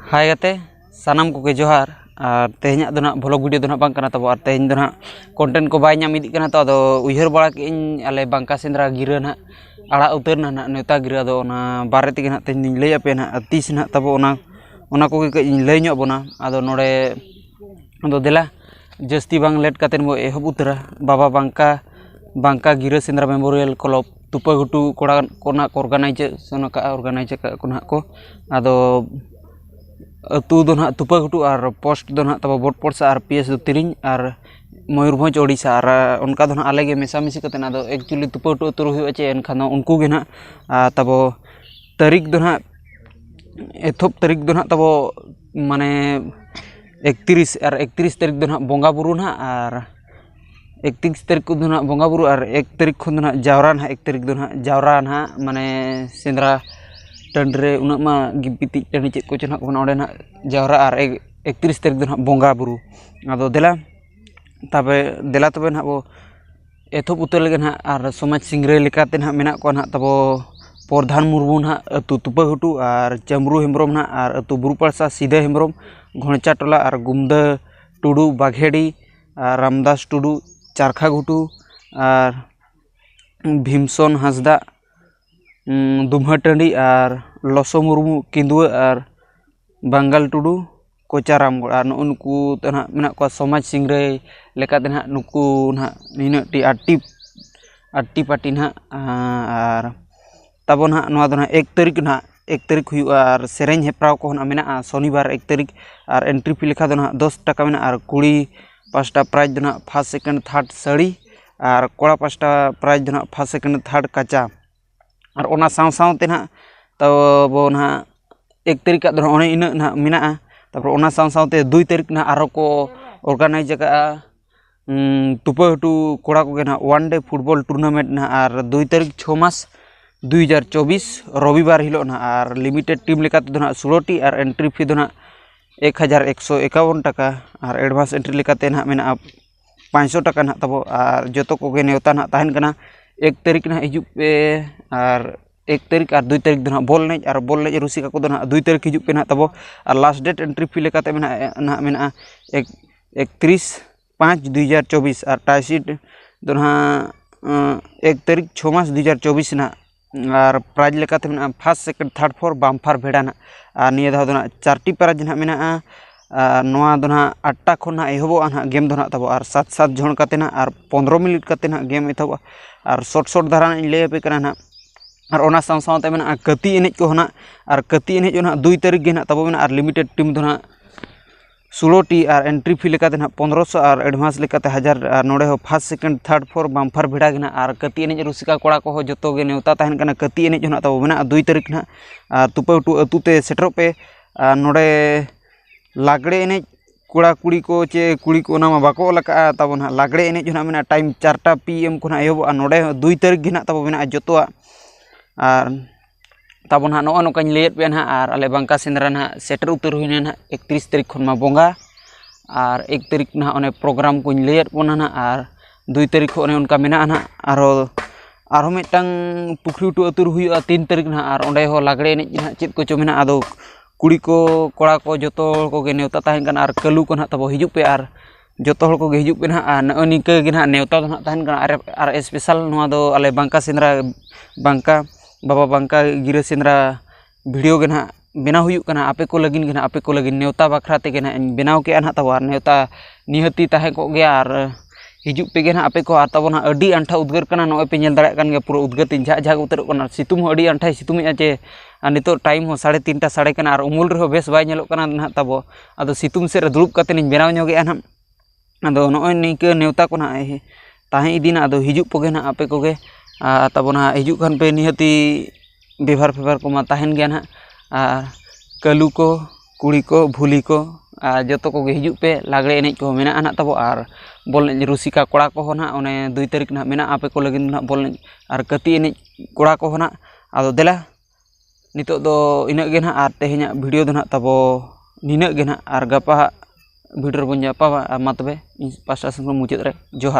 हाय गाते सानाम को जोहार और तेहना दो ना ब्लॉग वीडियो दो ना बांग कना तबो और तेहन दो ना कंटेंट को बाय नाम इदी कना तो आदो उयहर बाड़ा के आले बांका सेंद्रा गिरा ना आड़ा उतर ना नेता गिरा दो ना बारे तेगे ना तेहन दिन लई आपे ना तीस ना तबो ओना को के लई ᱧᱚᱜ बना आदो नोडे आदो देला जस्ती बांग लेट कातेन बो एहब उतरा बाबा बांका गिरा सेंद्रा मेमोरियल क्लब तुपाघुटू कोड़ा कोना ऑर्गेनाइजेशन का ऑर्गेनाइज का कोना को आदो अतु दो ना तुपाघुटू और पोस्ट दो ना तब बोट पोर्सा और पीएस दो तिरिंग और मयूरभंज ओडिशा और उनका दो ना अलगे मेसा मिसी कते ना दो एक्चुअली तुपाघुटू अतु हुई चे एनखान उनको गे ना तब तारीख दो ना एथोप तारीख दो ना तब माने 31 तारीख दो ना बोंगा बुरु ना और 31 तारीख को दो ना बोंगा बुरु और 1 तारीख को दो ना जावरा ना 1 तारीख दो ना जावरा ना माने सेंद्रा टंडरे उनमा गिपिति टंडी चेक को चना को ना ना जावरा और 31 तारीख दो ना बोंगा बुरु आदो देला तबे ना वो एथोप उतर लगे ना और समाज सिंगरे लेकाते ना मेना को ना तबो प्रधान मुर्मू ना अतु तुपाघुटू और चमरू हेम्ब्रम ना और अतु बुरुपाड़सा सीधा हेम्ब्रम घोणचा टोला और गुमदा टुडू बाघेड़ी और रामदास टुडू चारखा घुटू और भीमसन हांसदा दुम्हा टंडी और लसो मुर्मू किंदुआ और बांगाल टुडू कोचारामगढ़ और नुकू ना मेना को समाज सिंगरे लेकाते ना नुकू ना निनटी आट्टी पार्टी ना और तब ना 1 तारीख ना 1 तारीख हुआ और सेरेंज हेप्राव को ना मेना शनिवार 1 तारीख और एंट्री फी लेखा दो ना 10 टाका मेना और कुड़ी पाँचटा प्राइज दो ना फर्स्ट सेकेंड थर्ड साड़ी और कोड़ा पाँचटा प्राइज दो ना फर्स्ट सेकेंड थर्ड काचा और ओना सावते ना तब ना 1 तारीख का दो इन ना मेना तब ओना सावते 2 तारीख ना आरो को ऑर्गेनाइज का तुपाघुटू कोड़ा को ना 1 डे फुटबॉल टूर्नामेंट ना और 2 तारीख 6 मास 2024 रविवार हिलो ना और लिमिटेड टीम लेकाते दो ना 16 टी और एंट्री फी दो ना 1151 टाका और एडवांस एंट्री लेकाते ना मेना 500 टाका ना तब और जो को नेवता ना तहन कना 1 तारीख ना हिजू पे और 1 तारीख और 2 तारीख दो ना बॉल नेज रुसिका को दो ना 2 तारीख हिजू पे ना तब और लास्ट डेट एंट्री फी लेकाते मेना 31/5/2024 और टाइसीट दो ना 1 तारीख 6 मास 2024 ना और प्राइज लेकाते मेना फर्स्ट सेकेंड थर्ड फोर बाम्फार भेड़ा ना और निया धाव दो ना 4टी प्राइज ना मेना नोआ दो ना 8टा खन ना एहबो ना गेम दो ना तब और 7 जन काते ना और 15 मिनट काते ना गेम एथब और शॉर्ट धारा लई पे कना ना और ओना सावते मेना कति एनेज को ना और कति एनेज ना 2 तारीख गे ना तब मेना और लिमिटेड टीम दो ना 16 टी और एंट्री फी लेकाते ना 1500 और एडवांस लेकाते 1000 और नोडे हो फर्स्ट सेकेंड थर्ड फोर बाम्फार भेड़ा गे ना और कति एनेज रुसिका कोड़ा को जो गे नेवता तहन कना कति एनेज ना तब मेना 2 तारीख ना तुपाघुटू अतुते सेटरों पे नोडे लागड़े एनेज कोड़ा कुड़ी को चे कुड़ी को ना बाको लगा तब ना लागड़े एनेज ना मेना टाइम 4टा PM को ना एहब नोडे 2 तारीख गे ना तब मेना जोतोआ और तब ना नोकानी लैद पे ना और आले बांका सेंद्रा ना सेटर उतर हुई ना 31 तारीख खन मा बोंगा और 1 तारीख ना ओने प्रोग्राम को लैद बना ना और 2 तारीख ओने उनका मेना ना आरो मिटांग पुखरीटू अतुर हुई 3 तारीख ना और ओंडे हो लागड़े एनेज ना चेद को चो मेना आदो कुड़ी को कोड़ा को जोतो को गे नेवता तहन कना और कलू को ना तब हिजू पे और जोतो हर को गे हिजू पे ना निका गे ना नेवता ना तहन कना और स्पेशल नोआ दो आले बांका सेंद्रा बांका बाबा बांका गिरा सेंद्रा वीडियो गे ना बेना हुई कना आपे को लगिन गे ना आपे को लगिन नेवता बखरा ते गे ना बेनाव के ना तब नेवता निहती तहे को गया और हिजू पे गे ना आपे को तब ना अडी अंठा उद्गार कना नो पे नेल दाड़ा कान गे पूरा उद्गार तीन झाग उतर कना सितुम अडी अंठा सितुम चे नितो टाइम हो 3:30 साढ़े कना और उमुल रहो बेस बाय नेलो कना ना तब आदो सितुम से रे दुड़ुब काते निन बेनाव ᱧᱚᱜᱮ ना आदो नोय निका नेवता को ना ताहे इदिना आदो हिजू पोगे ना आपे को गे तब ना हिजू खान पे निहती बेभार फेभार को मा तहन गया ना कलू को कुड़ी को भूली को जो को हिजू पे लागड़े एनेज को मेना ना तब और बॉल रुसिका कोड़ा को ना उन्हें 2 तारीख ना मेना आपे को लगिन ना बॉल और कति एनेज कोड़ा को ना आदो देला नितो दो इनग गे ना और तेहेना वीडियो दो ना तब निनग गे ना और गपा वीडियो बन जापा मा तबे पास्टा मुचाद रे जोहार।